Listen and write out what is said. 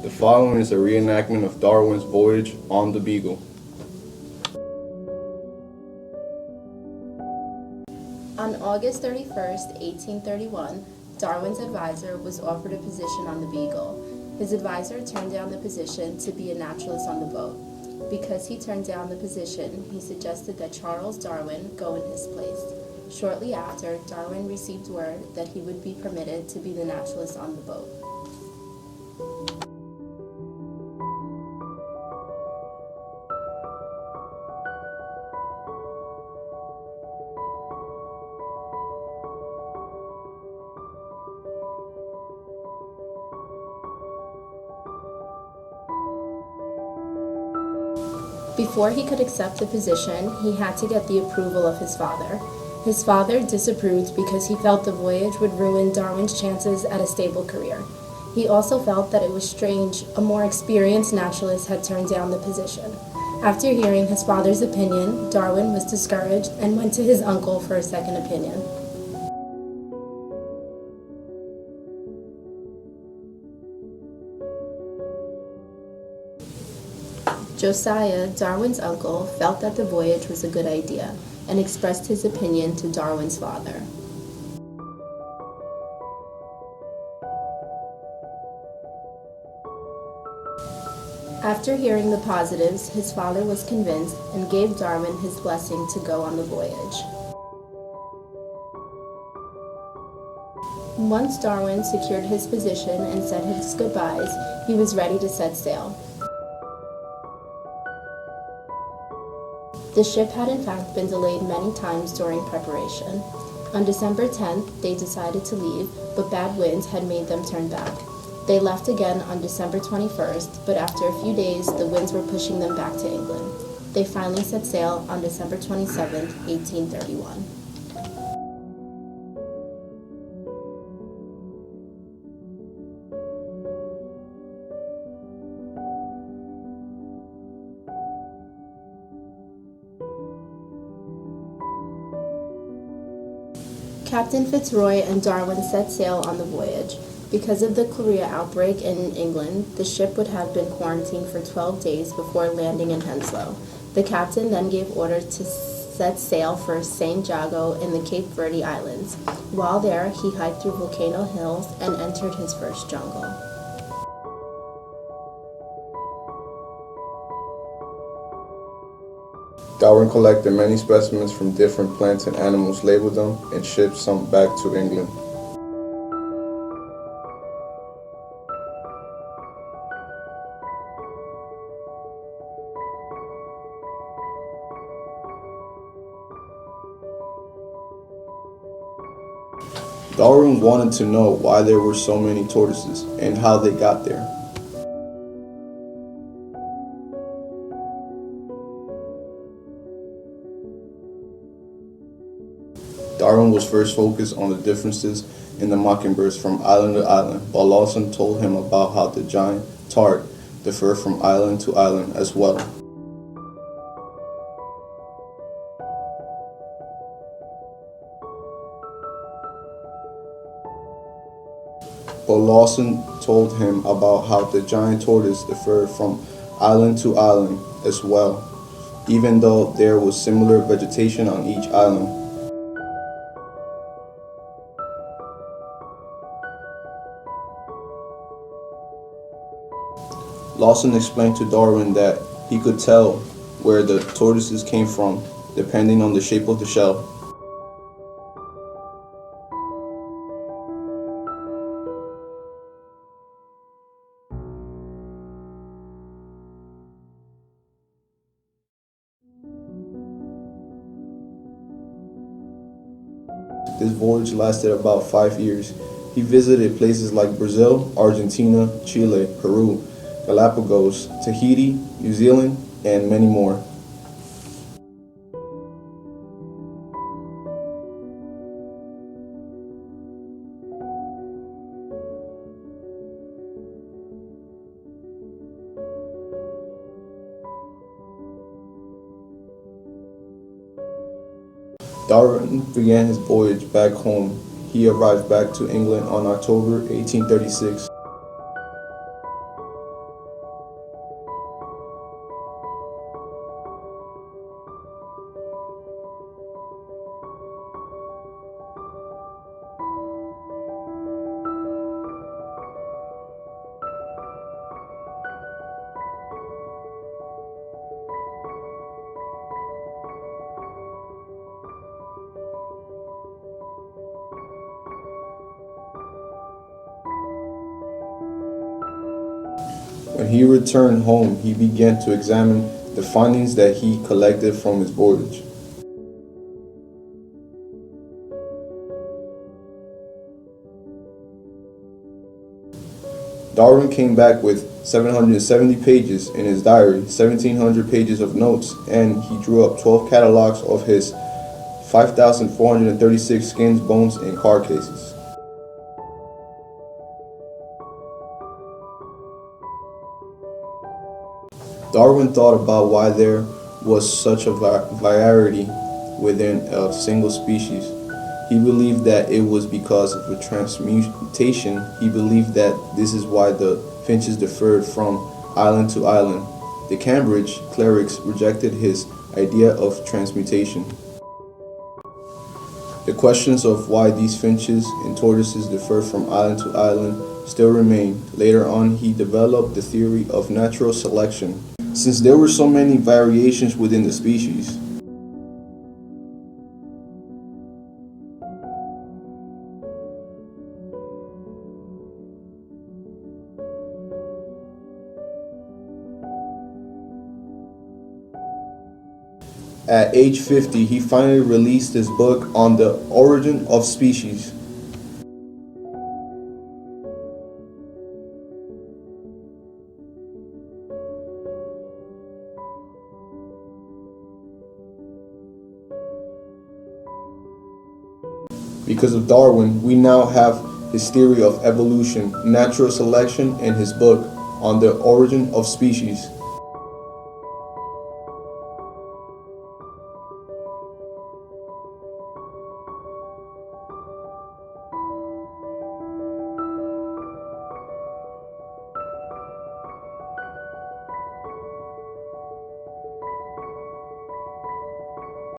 The following is a reenactment of Darwin's Voyage on the Beagle. On August 31st, 1831, Darwin's advisor was offered a position on the Beagle. His advisor turned down the position to be a naturalist on the boat. Because he turned down the position, he suggested that Charles Darwin go in his place. Shortly after, Darwin received word that he would be permitted to be the naturalist on the boat. Before he could accept the position, he had to get the approval of his father. His father disapproved because he felt the voyage would ruin Darwin's chances at a stable career. He also felt that it was strange a more experienced naturalist had turned down the position. After hearing his father's opinion, Darwin was discouraged and went to his uncle for a second opinion. Josiah, Darwin's uncle, felt that the voyage was a good idea and expressed his opinion to Darwin's father. After hearing the positives, his father was convinced and gave Darwin his blessing to go on the voyage. Once Darwin secured his position and said his goodbyes, he was ready to set sail. The ship had in fact been delayed many times during preparation. On December 10th, they decided to leave, but bad winds had made them turn back. They left again on December 21st, but after a few days, the winds were pushing them back to England. They finally set sail on December 27th, 1831. Captain Fitzroy and Darwin set sail on the voyage. Because of the cholera outbreak in England, the ship would have been quarantined for 12 days before landing in Henslow. The captain then gave orders to set sail for St. Jago in the Cape Verde Islands. While there, he hiked through Volcano Hills and entered his first jungle. Darwin collected many specimens from different plants and animals, labeled them, and shipped some back to England. Darwin wanted to know why there were so many tortoises and how they got there. Darwin was first focused on the differences in the mockingbirds from island to island, while Lawson told him about how the giant tart differed from island to island as well. But Lawson told him about how the giant tortoise differed from island to island as well, even though there was similar vegetation on each island. Lawson explained to Darwin that he could tell where the tortoises came from depending on the shape of the shell. This voyage lasted about 5 years. He visited places like Brazil, Argentina, Chile, Peru, Galapagos, Tahiti, New Zealand, and many more. Darwin began his voyage back home. He arrived back to England on October 1836. When he returned home, he began to examine the findings that he collected from his voyage. Darwin came back with 770 pages in his diary, 1,700 pages of notes, and he drew up 12 catalogs of his 5,436 skins, bones, and card cases. Darwin thought about why there was such a variety within a single species. He believed that it was because of the transmutation. He believed that this is why the finches differed from island to island. The Cambridge clerics rejected his idea of transmutation. The questions of why these finches and tortoises differ from island to island still remain. Later on, he developed the theory of natural selection, since there were so many variations within the species. At age 50, he finally released his book on the origin of species. Because of Darwin, we now have his theory of evolution, natural selection, and his book on the origin of species.